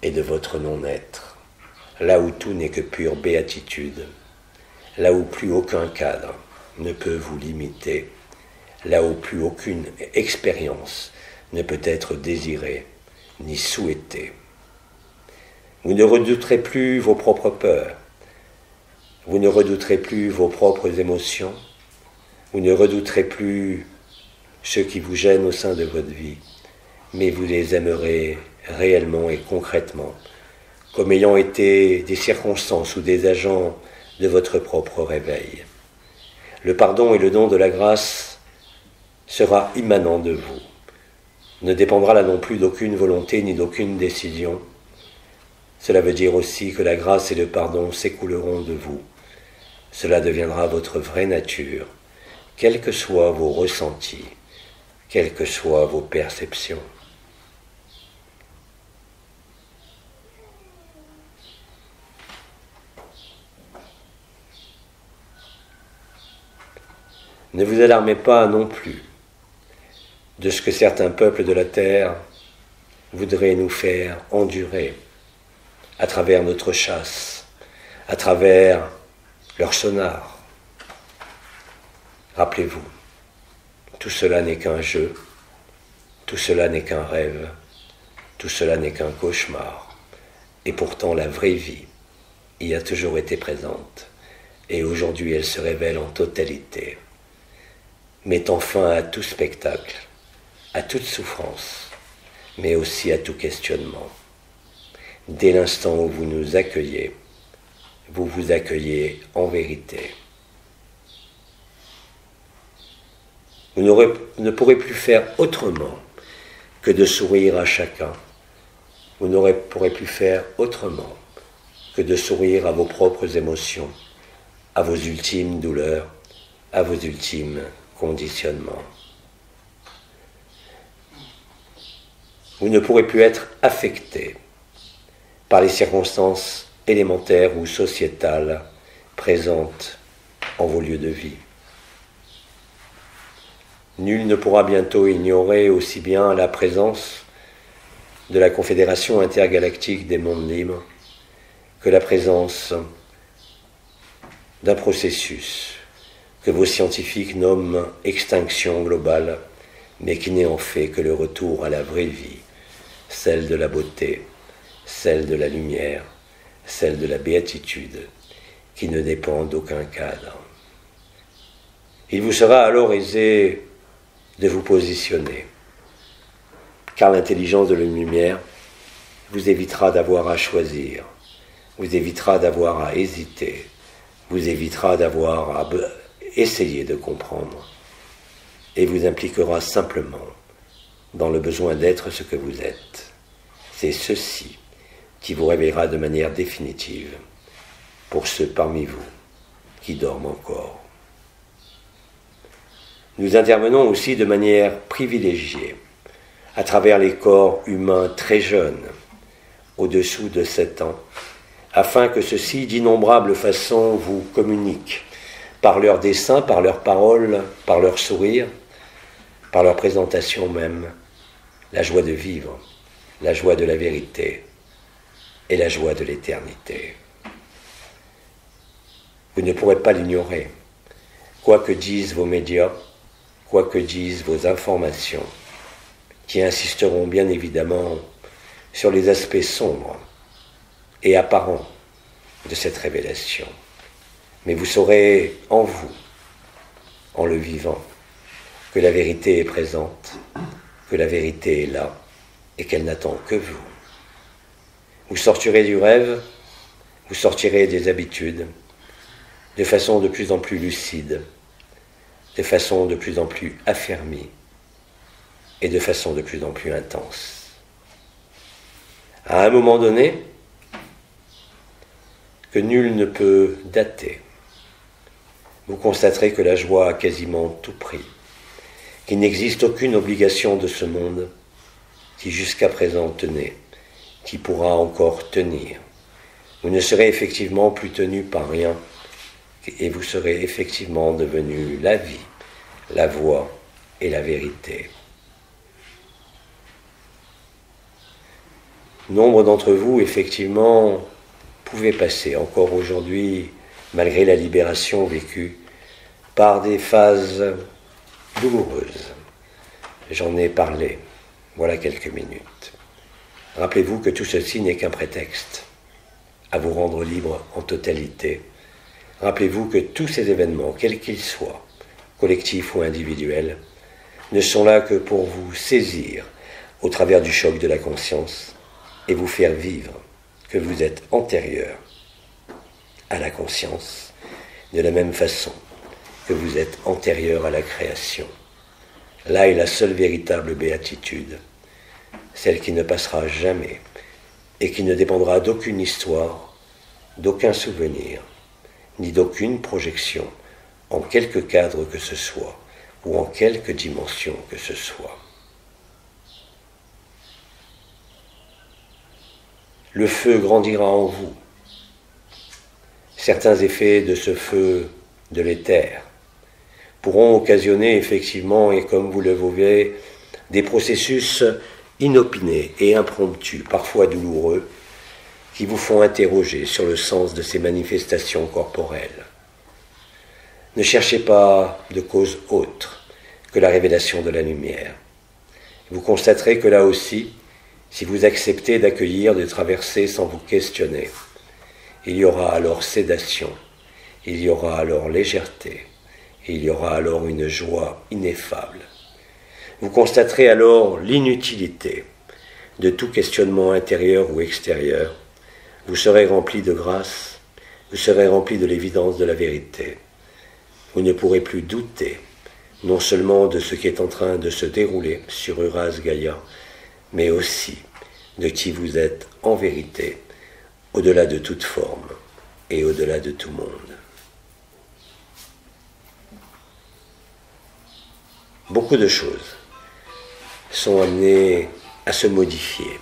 et de votre non-être, là où tout n'est que pure béatitude, là où plus aucun cadre ne peut vous limiter, là où plus aucune expérience ne peut être désirée ni souhaitée. Vous ne redouterez plus vos propres peurs, vous ne redouterez plus vos propres émotions, vous ne redouterez plus ce qui vous gêne au sein de votre vie, mais vous les aimerez réellement et concrètement, comme ayant été des circonstances ou des agents de votre propre réveil. Le pardon et le don de la grâce sera immanent de vous, ne dépendra là non plus d'aucune volonté ni d'aucune décision. Cela veut dire aussi que la grâce et le pardon s'écouleront de vous. Cela deviendra votre vraie nature, quels que soient vos ressentis, quelles que soient vos perceptions. Ne vous alarmez pas non plus de ce que certains peuples de la terre voudraient nous faire endurer à travers notre chasse, à travers leur sonar. Rappelez-vous, tout cela n'est qu'un jeu, tout cela n'est qu'un rêve, tout cela n'est qu'un cauchemar, et pourtant la vraie vie y a toujours été présente, et aujourd'hui elle se révèle en totalité, mettant fin à tout spectacle, à toute souffrance, mais aussi à tout questionnement. Dès l'instant où vous nous accueillez, vous vous accueillez en vérité. Vous ne pourrez plus faire autrement que de sourire à chacun. Vous ne pourrez plus faire autrement que de sourire à vos propres émotions, à vos ultimes douleurs, à vos ultimes conditionnements. Vous ne pourrez plus être affecté par les circonstances élémentaires ou sociétales présentes en vos lieux de vie. Nul ne pourra bientôt ignorer aussi bien la présence de la Confédération intergalactique des mondes libres que la présence d'un processus que vos scientifiques nomment extinction globale, mais qui n'est en fait que le retour à la vraie vie, celle de la beauté, celle de la lumière, celle de la béatitude, qui ne dépend d'aucun cadre. Il vous sera alors aisé de vous positionner, car l'intelligence de la lumière vous évitera d'avoir à choisir, vous évitera d'avoir à hésiter, vous évitera d'avoir à essayer de comprendre, et vous impliquera simplement dans le besoin d'être ce que vous êtes. C'est ceci qui vous réveillera de manière définitive pour ceux parmi vous qui dorment encore. Nous intervenons aussi de manière privilégiée à travers les corps humains très jeunes, au-dessous de 7 ans, afin que ceux-ci d'innombrables façons vous communiquent par leurs dessins, par leurs paroles, par leurs sourires, par leur présentation même, la joie de vivre, la joie de la vérité et la joie de l'éternité. Vous ne pourrez pas l'ignorer, quoi que disent vos médias, quoi que disent vos informations, qui insisteront bien évidemment sur les aspects sombres et apparents de cette révélation. Mais vous saurez en vous, en le vivant, que la vérité est présente, que la vérité est là et qu'elle n'attend que vous. Vous sortirez du rêve, vous sortirez des habitudes, de façon de plus en plus lucide, de façon de plus en plus affermie et de façon de plus en plus intense. À un moment donné, que nul ne peut dater, vous constaterez que la joie a quasiment tout pris, qu'il n'existe aucune obligation de ce monde qui jusqu'à présent tenait, qui pourra encore tenir. Vous ne serez effectivement plus tenu par rien et vous serez effectivement devenu la vie, la voie et la vérité. Nombre d'entre vous, effectivement, pouvaient passer encore aujourd'hui, malgré la libération vécue, par des phases douloureuses. J'en ai parlé, voilà quelques minutes. Rappelez-vous que tout ceci n'est qu'un prétexte à vous rendre libre en totalité. Rappelez-vous que tous ces événements, quels qu'ils soient, collectifs ou individuels, ne sont là que pour vous saisir au travers du choc de la conscience et vous faire vivre que vous êtes antérieur à la conscience, de la même façon que vous êtes antérieur à la création. Là est la seule véritable béatitude, celle qui ne passera jamais et qui ne dépendra d'aucune histoire, d'aucun souvenir, ni d'aucune projection en quelque cadre que ce soit ou en quelque dimension que ce soit. Le feu grandira en vous. Certains effets de ce feu de l'éther pourront occasionner effectivement, et comme vous le voyez, des processus inopinés et impromptus, parfois douloureux, qui vous font interroger sur le sens de ces manifestations corporelles. Ne cherchez pas de cause autre que la révélation de la lumière. Vous constaterez que là aussi, si vous acceptez d'accueillir, de traverser sans vous questionner, il y aura alors sédation, il y aura alors légèreté, il y aura alors une joie ineffable. Vous constaterez alors l'inutilité de tout questionnement intérieur ou extérieur. Vous serez rempli de grâce, vous serez rempli de l'évidence de la vérité. Vous ne pourrez plus douter, non seulement de ce qui est en train de se dérouler sur Uras Gaïa, mais aussi de qui vous êtes en vérité, au-delà de toute forme et au-delà de tout monde. Beaucoup de choses sont amenées à se modifier,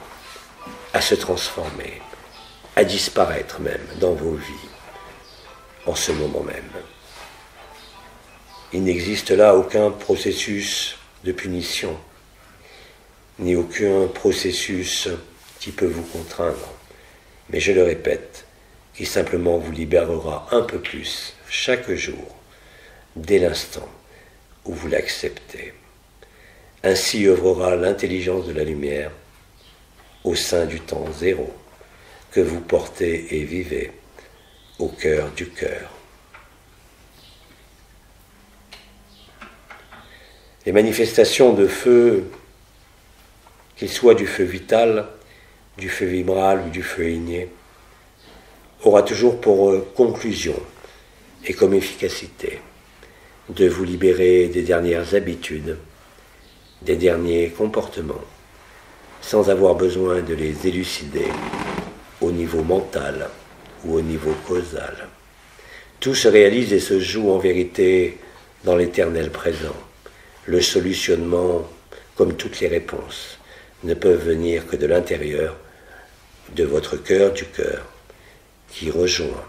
à se transformer, à disparaître même dans vos vies, en ce moment même. Il n'existe là aucun processus de punition, ni aucun processus qui peut vous contraindre, mais je le répète, qui simplement vous libérera un peu plus chaque jour, dès l'instant où vous l'acceptez. Ainsi œuvrera l'intelligence de la lumière au sein du temps zéro que vous portez et vivez au cœur du cœur. Les manifestations de feu, qu'il soit du feu vital, du feu vibral ou du feu igné, aura toujours pour conclusion et comme efficacité de vous libérer des dernières habitudes, des derniers comportements, sans avoir besoin de les élucider au niveau mental ou au niveau causal. Tout se réalise et se joue en vérité dans l'éternel présent. Le solutionnement, comme toutes les réponses, ne peuvent venir que de l'intérieur, de votre cœur du cœur, qui rejoint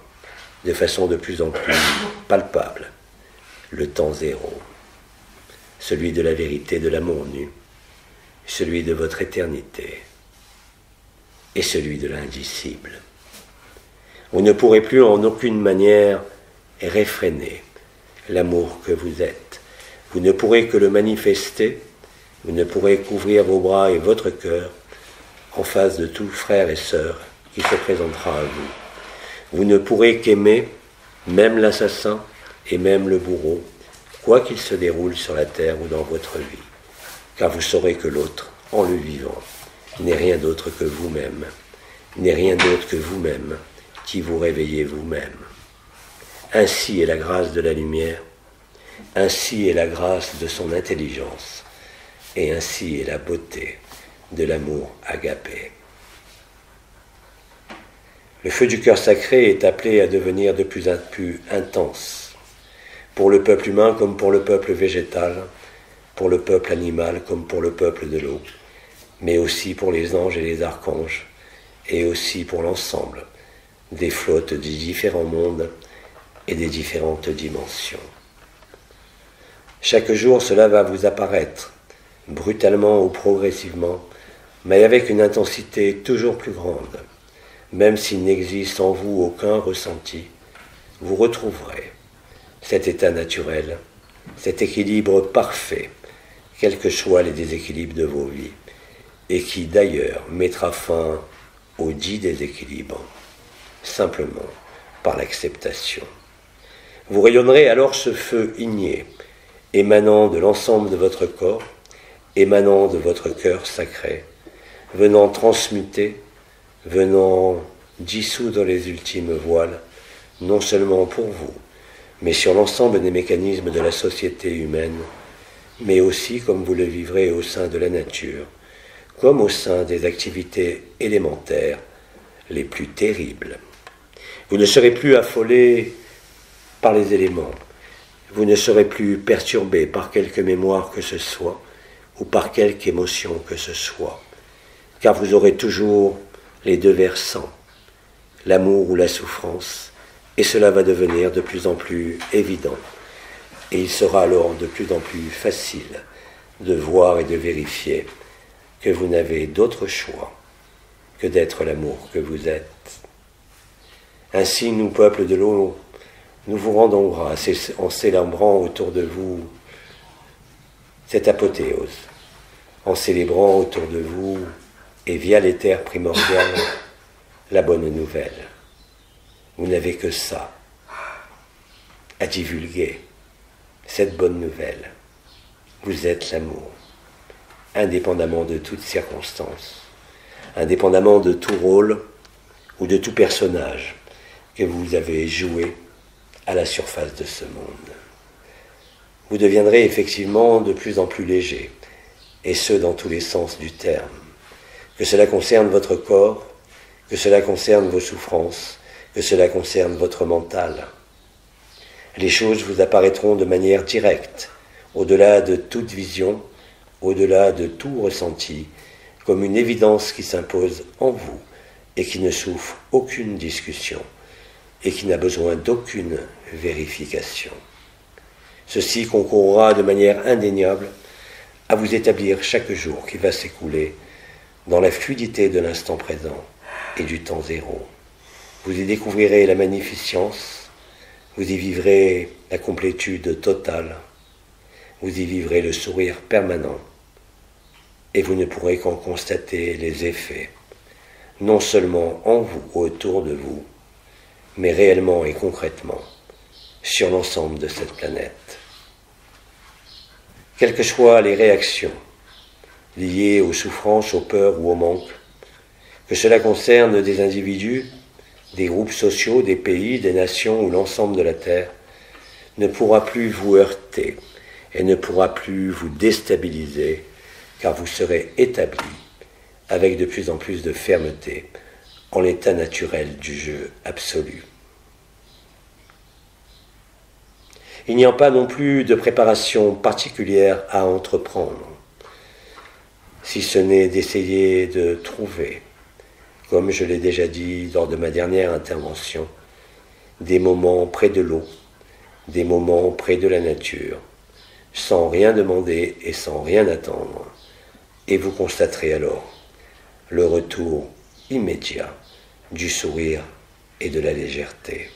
de façon de plus en plus palpable le temps zéro, celui de la vérité de l'amour nu, celui de votre éternité et celui de l'indicible. Vous ne pourrez plus en aucune manière réfréner l'amour que vous êtes. Vous ne pourrez que le manifester, vous ne pourrez qu'ouvrir vos bras et votre cœur en face de tout frère et sœur qui se présentera à vous. Vous ne pourrez qu'aimer, même l'assassin et même le bourreau, quoi qu'il se déroule sur la terre ou dans votre vie, car vous saurez que l'autre, en le vivant, n'est rien d'autre que vous-même, n'est rien d'autre que vous-même qui vous réveillez vous-même. Ainsi est la grâce de la lumière, ainsi est la grâce de son intelligence, et ainsi est la beauté de l'amour agapé. Le feu du cœur sacré est appelé à devenir de plus en plus intense, pour le peuple humain comme pour le peuple végétal, pour le peuple animal comme pour le peuple de l'eau, mais aussi pour les anges et les archanges, et aussi pour l'ensemble des flottes des différents mondes et des différentes dimensions. Chaque jour, cela va vous apparaître, brutalement ou progressivement, mais avec une intensité toujours plus grande. Même s'il n'existe en vous aucun ressenti, vous retrouverez cet état naturel, cet équilibre parfait, quels que soient les déséquilibres de vos vies, et qui d'ailleurs mettra fin aux 10 déséquilibres, simplement par l'acceptation. Vous rayonnerez alors ce feu igné, émanant de l'ensemble de votre corps, émanant de votre cœur sacré, venant transmuter, venant dissoudre les ultimes voiles, non seulement pour vous, mais sur l'ensemble des mécanismes de la société humaine, mais aussi comme vous le vivrez au sein de la nature, comme au sein des activités élémentaires les plus terribles. Vous ne serez plus affolé par les éléments, vous ne serez plus perturbé par quelque mémoire que ce soit, ou par quelque émotion que ce soit, car vous aurez toujours les deux versants, l'amour ou la souffrance, et cela va devenir de plus en plus évident. Et il sera alors de plus en plus facile de voir et de vérifier que vous n'avez d'autre choix que d'être l'amour que vous êtes. Ainsi, nous, peuple de l'eau, nous vous rendons grâce en célébrant autour de vous cette apothéose, en célébrant autour de vous et via l'éther primordial la bonne nouvelle. Vous n'avez que ça à divulguer, cette bonne nouvelle. Vous êtes l'amour, indépendamment de toutes circonstances, indépendamment de tout rôle ou de tout personnage que vous avez joué à la surface de ce monde. Vous deviendrez effectivement de plus en plus léger, et ce dans tous les sens du terme, que cela concerne votre corps, que cela concerne vos souffrances, que cela concerne votre mental. Les choses vous apparaîtront de manière directe, au-delà de toute vision, au-delà de tout ressenti, comme une évidence qui s'impose en vous et qui ne souffre aucune discussion et qui n'a besoin d'aucune vérification. Ceci concourra de manière indéniable à vous établir chaque jour qui va s'écouler dans la fluidité de l'instant présent et du temps zéro. Vous y découvrirez la magnificence, vous y vivrez la complétude totale, vous y vivrez le sourire permanent, et vous ne pourrez qu'en constater les effets, non seulement en vous, autour de vous, mais réellement et concrètement sur l'ensemble de cette planète. Quelles que soient les réactions liées aux souffrances, aux peurs ou au manque, que cela concerne des individus, des groupes sociaux, des pays, des nations ou l'ensemble de la Terre, ne pourra plus vous heurter et ne pourra plus vous déstabiliser, car vous serez établi avec de plus en plus de fermeté en l'état naturel du jeu absolu. Il n'y a pas non plus de préparation particulière à entreprendre, si ce n'est d'essayer de trouver, comme je l'ai déjà dit lors de ma dernière intervention, des moments près de l'eau des moments près de la nature, sans rien demander et sans rien attendre, et vous constaterez alors le retour immédiat du sourire et de la légèreté.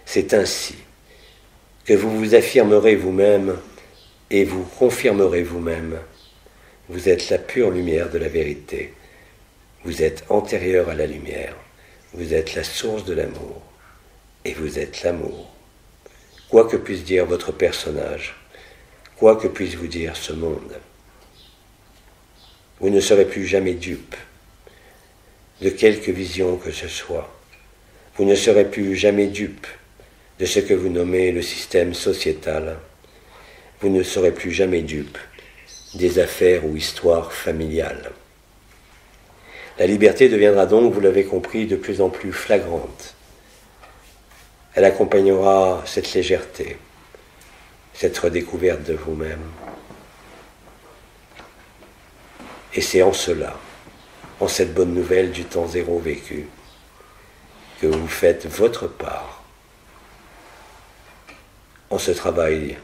C'est ainsi que vous vous affirmerez vous-même et vous confirmerez vous-même. Vous êtes la pure lumière de la vérité. Vous êtes antérieur à la lumière. Vous êtes la source de l'amour. Et vous êtes l'amour. Quoi que puisse dire votre personnage, quoi que puisse vous dire ce monde, vous ne serez plus jamais dupe de quelque vision que ce soit. Vous ne serez plus jamais dupe de ce que vous nommez le système sociétal. Vous ne serez plus jamais dupe des affaires ou histoires familiales. La liberté deviendra donc, vous l'avez compris, de plus en plus flagrante. Elle accompagnera cette légèreté, cette redécouverte de vous-même. Et c'est en cela, en cette bonne nouvelle du temps zéro vécu, que vous faites votre part en ce travail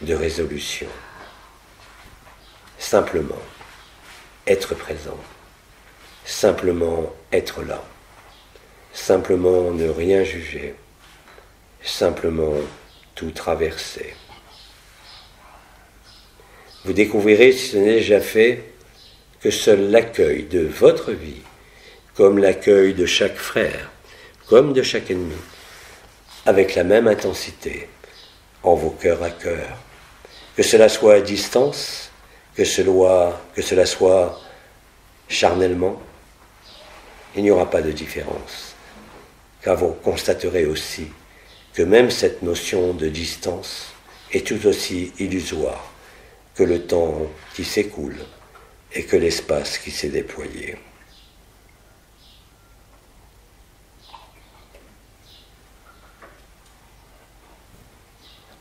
de résolution. Simplement être présent, simplement être là, simplement ne rien juger, simplement tout traverser. Vous découvrirez, si ce n'est déjà fait, que seul l'accueil de votre vie, comme l'accueil de chaque frère, comme de chaque ennemi, avec la même intensité, en vos cœurs à cœur, que cela soit à distance, que cela soit charnellement, il n'y aura pas de différence, car vous constaterez aussi que même cette notion de distance est tout aussi illusoire que le temps qui s'écoule et que l'espace qui s'est déployé.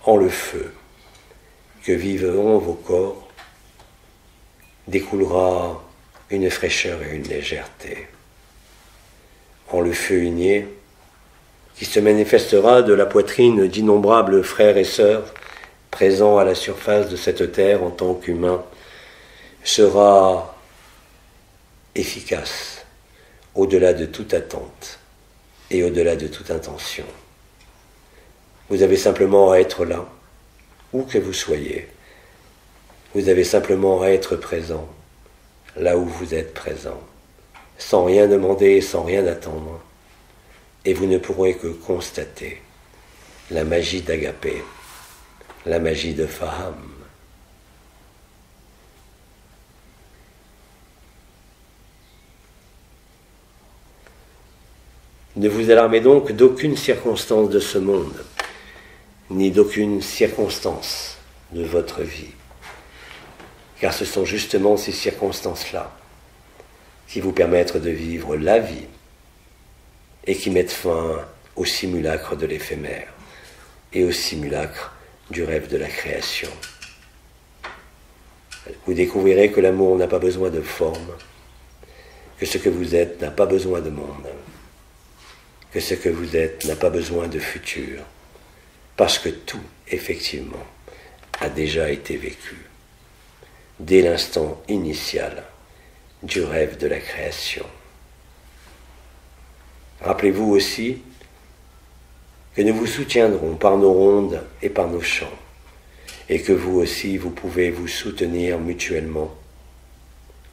En le feu que vivront vos corps découlera une fraîcheur et une légèreté. En le feu uni qui se manifestera de la poitrine d'innombrables frères et sœurs présents à la surface de cette terre en tant qu'humains, sera efficace au-delà de toute attente et au-delà de toute intention. Vous avez simplement à être là, où que vous soyez. Vous avez simplement à être présent, là où vous êtes présent, sans rien demander et sans rien attendre. Et vous ne pourrez que constater la magie d'Agapé, la magie de Faham. Ne vous alarmez donc d'aucune circonstance de ce monde, ni d'aucune circonstance de votre vie, car ce sont justement ces circonstances-là qui vous permettent de vivre la vie et qui mettent fin au simulacre de l'éphémère et au simulacre du rêve de la création. Vous découvrirez que l'amour n'a pas besoin de forme, que ce que vous êtes n'a pas besoin de monde, que ce que vous êtes n'a pas besoin de futur, parce que tout, effectivement, a déjà été vécu, dès l'instant initial du rêve de la création. Rappelez-vous aussi que nous vous soutiendrons par nos rondes et par nos chants, et que vous aussi, vous pouvez vous soutenir mutuellement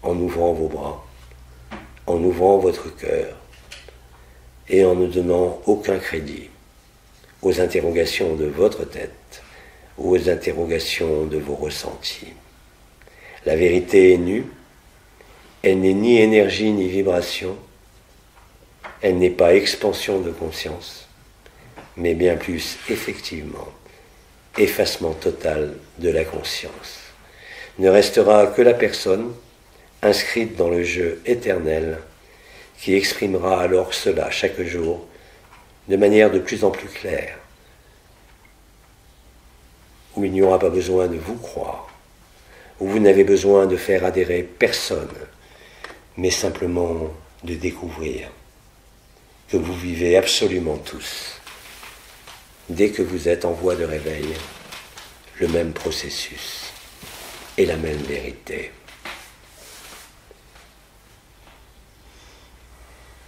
en ouvrant vos bras, en ouvrant votre cœur, et en ne donnant aucun crédit aux interrogations de votre tête ou aux interrogations de vos ressentis. La vérité est nue, elle n'est ni énergie ni vibration, elle n'est pas expansion de conscience, mais bien plus effectivement effacement total de la conscience. Ne restera que la personne inscrite dans le jeu éternel qui exprimera alors cela chaque jour de manière de plus en plus claire, où il n'y aura pas besoin de vous croire, où vous n'avez besoin de faire adhérer personne, mais simplement de découvrir que vous vivez absolument tous dès que vous êtes en voie de réveil, le même processus et la même vérité.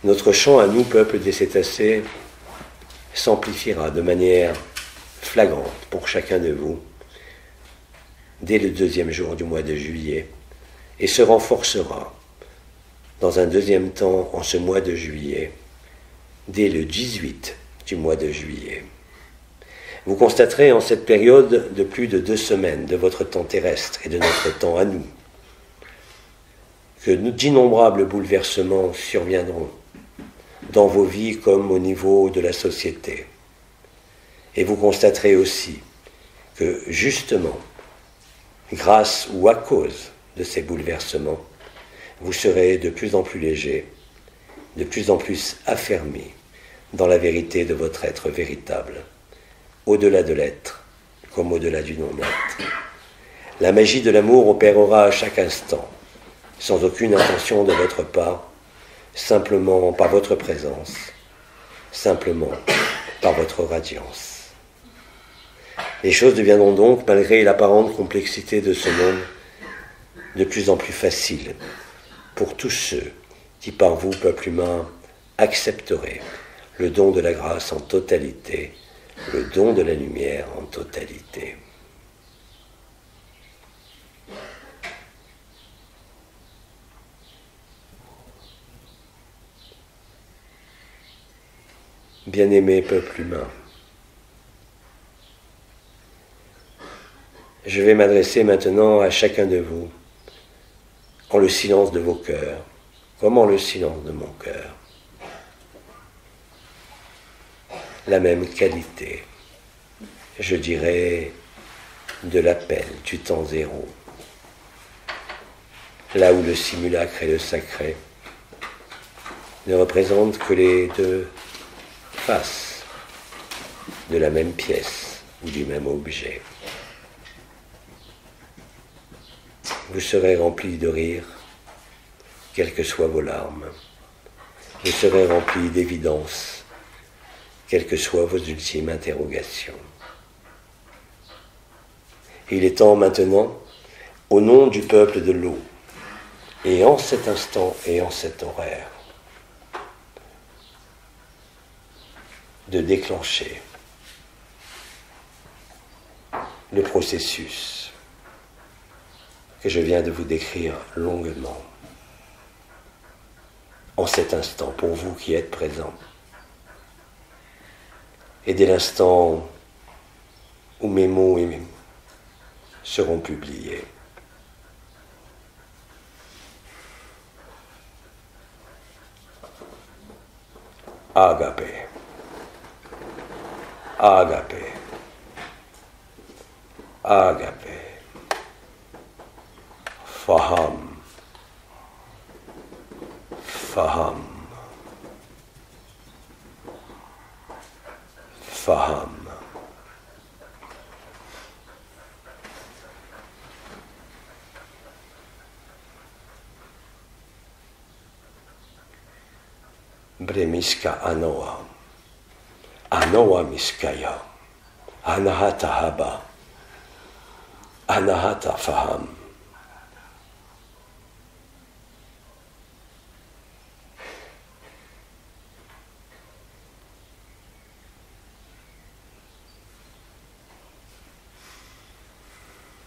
Notre chant à nous, peuple des cétacés, s'amplifiera de manière flagrante pour chacun de vous dès le 2e jour du mois de juillet et se renforcera dans un 2e temps en ce mois de juillet dès le 18 du mois de juillet. Vous constaterez en cette période de plus de 2 semaines de votre temps terrestre et de notre temps à nous que d'innombrables bouleversements surviendront dans vos vies comme au niveau de la société. Et vous constaterez aussi que justement, grâce ou à cause de ces bouleversements, vous serez de plus en plus léger, de plus en plus affermi dans la vérité de votre être véritable, au-delà de l'être comme au-delà du non-être. La magie de l'amour opérera à chaque instant, sans aucune intention de votre part, simplement par votre présence, simplement par votre radiance. Les choses deviendront donc, malgré l'apparente complexité de ce monde, de plus en plus faciles pour tous ceux qui, par vous, peuple humain, accepteraient le don de la grâce en totalité, le don de la lumière en totalité. Bien-aimé peuple humain, je vais m'adresser maintenant à chacun de vous en le silence de vos cœurs, comme en le silence de mon cœur. La même qualité, je dirais, de l'appel du temps zéro, là où le simulacre et le sacré ne représentent que les deux faces de la même pièce ou du même objet. Vous serez remplis de rire, quelles que soient vos larmes. Vous serez remplis d'évidence, quelles que soient vos ultimes interrogations. Il est temps maintenant, au nom du peuple de l'eau, et en cet instant et en cet horaire, de déclencher le processus que je viens de vous décrire longuement en cet instant, pour vous qui êtes présents. Et dès l'instant où mes mots seront publiés, Agape, Agape, Agape, Faham, Faham, Faham. Bremiska Anoa, Anoa Miskaya, Anahata Haba, Anahata Faham.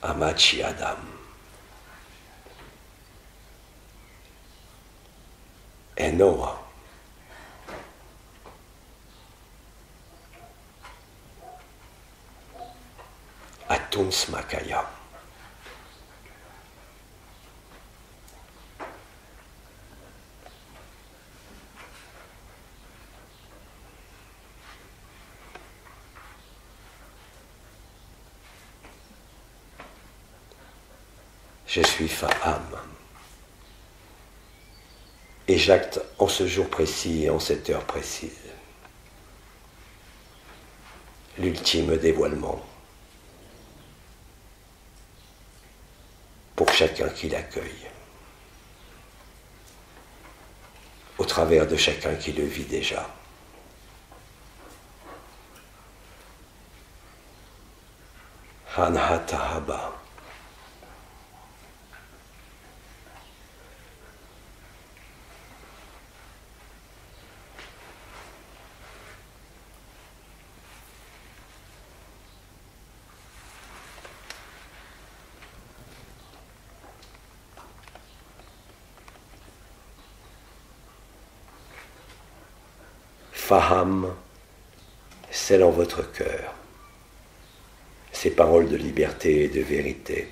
Amachi Adam. Enoa. Atun Smakaya. Je suis Faham. Et j'acte en ce jour précis et en cette heure précise l'ultime dévoilement pour chacun qui l'accueille, au travers de chacun qui le vit déjà. Anhatahaba. Faham, c'est dans votre cœur ces paroles de liberté et de vérité.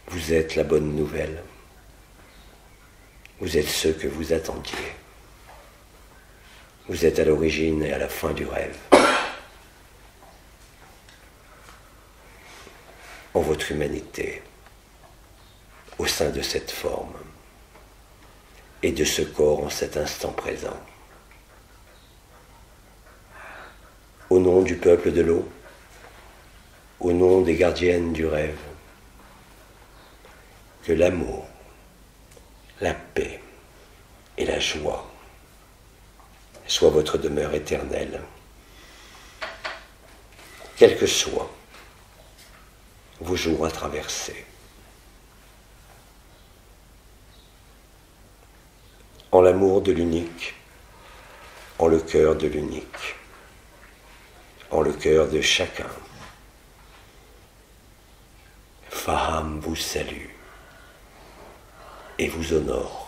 Vous êtes la bonne nouvelle. Vous êtes ceux que vous attendiez. Vous êtes à l'origine et à la fin du rêve. En votre humanité, au sein de cette forme et de ce corps en cet instant présent. Au nom du peuple de l'eau, au nom des gardiennes du rêve, que l'amour, la paix et la joie soient votre demeure éternelle, quels que soient vos jours à traverser. En l'amour de l'unique, en le cœur de l'unique, en le cœur de chacun. Faham vous salue et vous honore.